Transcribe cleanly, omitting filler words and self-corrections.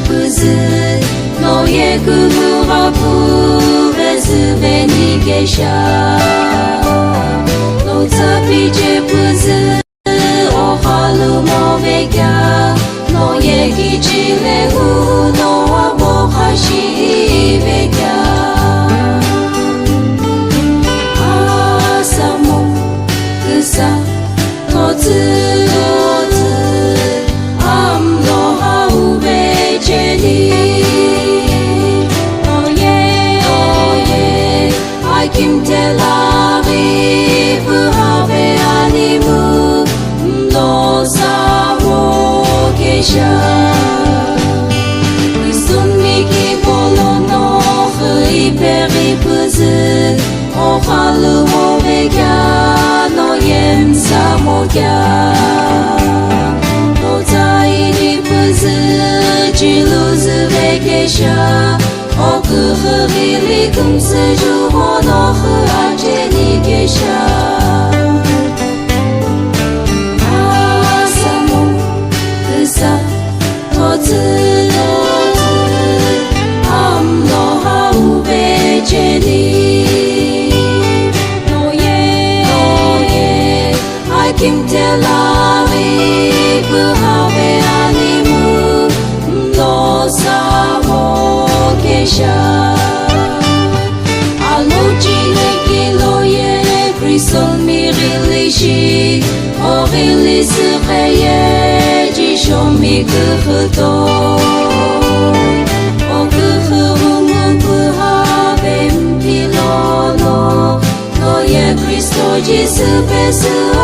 pızı 너의 그무가 부베스 베니게샤 노차피제 pızı 오할루 모베갸 너의 기질레 후 너와 모하시 베갸 아사모 그사 토즈 Kim Tel Aviv have animu no savo kesha Sun miki polono hyperi pızı o halı movega no yem samoga o taini pızı ciluz ve kesha o kıhırili kımsıcı ono hıaceni keşa Asamu kısa tozı amno hau beceri Noye Hakim Tel Aviv have animu no savo kesha Son mirilishi orilis reye jishom mi khuto o khum kuhavem pilono no ye Christo Jesus